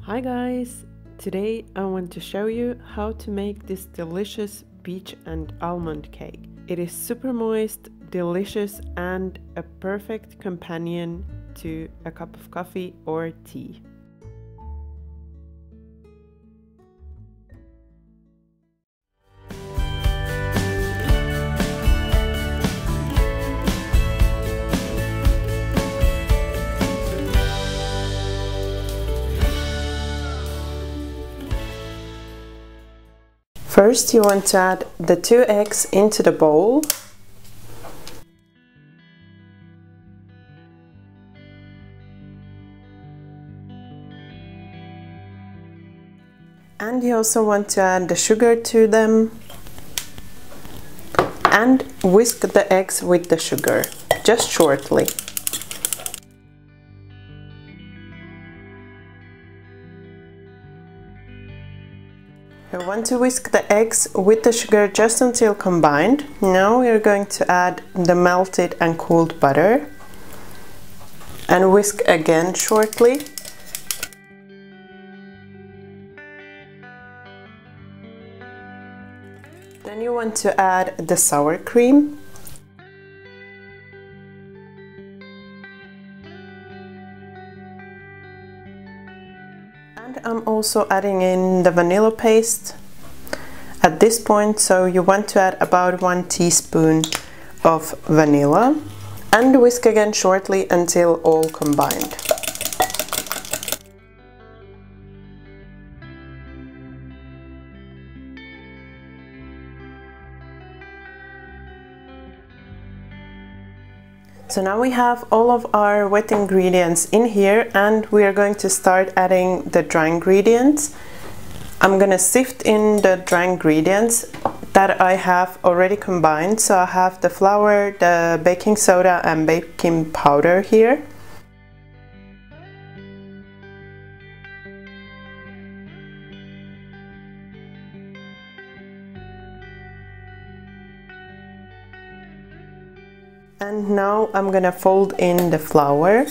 Hi guys! Today I want to show you how to make this delicious peach and almond cake. It is super moist, delicious and a perfect companion to a cup of coffee or tea. First you want to add the 2 eggs into the bowl. And you also want to add the sugar to them and whisk the eggs with the sugar, just shortly. You want to whisk the eggs with the sugar just until combined. Now we are going to add the melted and cooled butter and whisk again shortly. Then you want to add the sour cream. And I'm also adding in the vanilla paste at this point, so you want to add about 1 teaspoon of vanilla and whisk again shortly until all combined. So now we have all of our wet ingredients in here and we are going to start adding the dry ingredients. I'm gonna sift in the dry ingredients that I have already combined. So I have the flour, the baking soda and baking powder here. And now I'm gonna fold in the flour.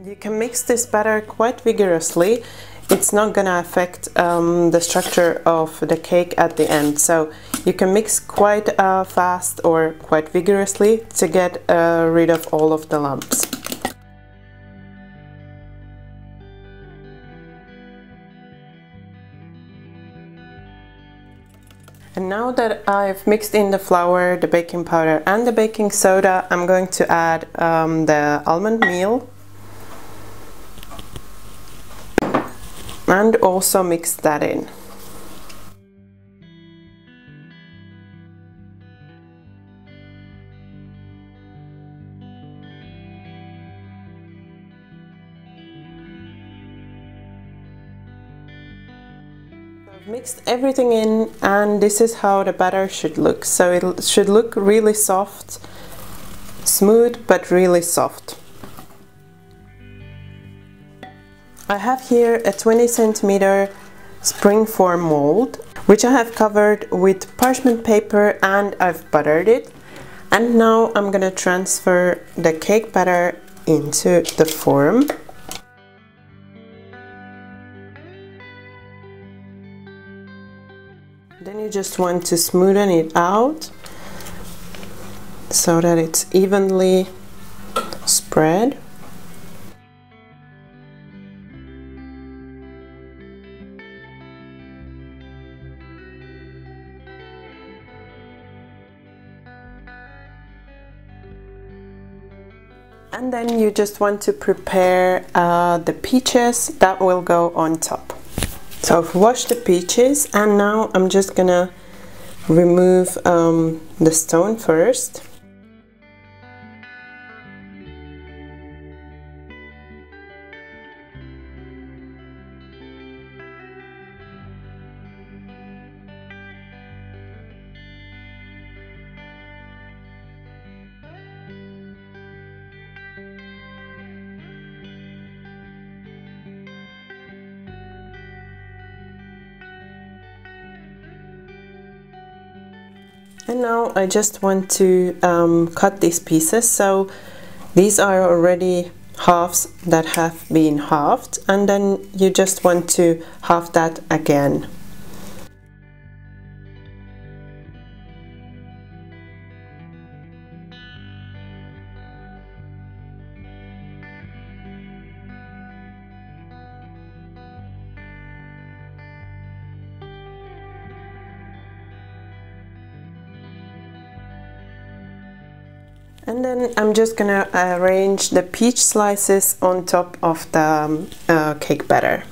You can mix this batter quite vigorously. It's not gonna affect the structure of the cake at the end, so you can mix quite fast or quite vigorously to get rid of all of the lumps. And now that I've mixed in the flour, the baking powder and the baking soda, I'm going to add the almond meal. And also mix that in. I've mixed everything in and this is how the batter should look. So it should look really soft, smooth but really soft. I have here a 20 centimeter springform mold, which I have covered with parchment paper and I've buttered it. And now I'm gonna transfer the cake batter into the form. Then you just want to smoothen it out so that it's evenly spread. And then you just want to prepare the peaches that will go on top. So I've washed the peaches and now I'm just gonna remove the stone first. And now I just want to cut these pieces. So these are already halves that have been halved, and then you just want to halve that again. And then I'm just gonna arrange the peach slices on top of the cake batter.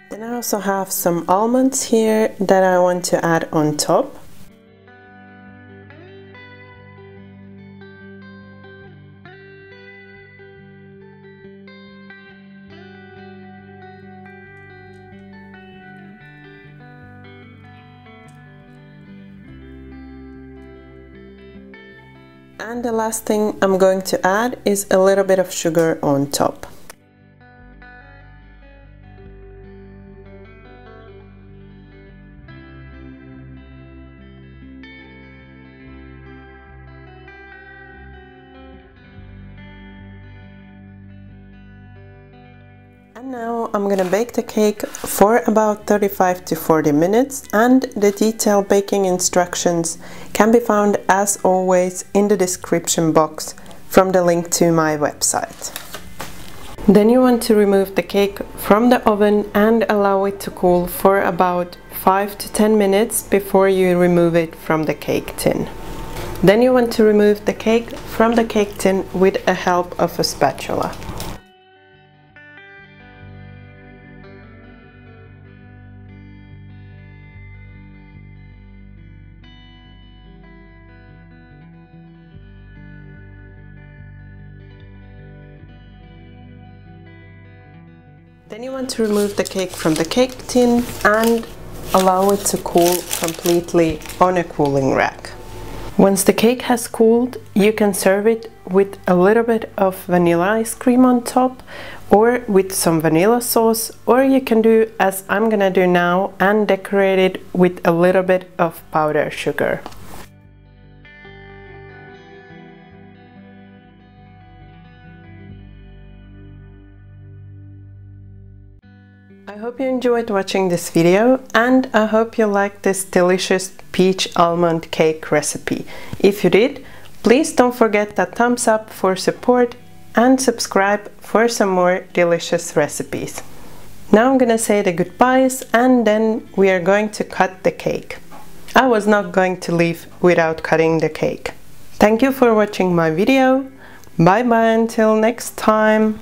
Then I also have some almonds here that I want to add on top. And the last thing I'm going to add is a little bit of sugar on top. And now I'm gonna bake the cake for about 35 to 40 minutes, and the detailed baking instructions can be found as always in the description box from the link to my website. Then you want to remove the cake from the oven and allow it to cool for about 5 to 10 minutes before you remove it from the cake tin. Then you want to remove the cake from the cake tin with the help of a spatula. Then you want to remove the cake from the cake tin and allow it to cool completely on a cooling rack. Once the cake has cooled, you can serve it with a little bit of vanilla ice cream on top, or with some vanilla sauce, or you can do as I'm gonna do now and decorate it with a little bit of powdered sugar. I hope you enjoyed watching this video, and I hope you liked this delicious peach almond cake recipe. If you did, please don't forget that thumbs up for support and subscribe for some more delicious recipes. Now I'm gonna say the goodbyes, and then we are going to cut the cake. I was not going to leave without cutting the cake. Thank you for watching my video. Bye bye until next time.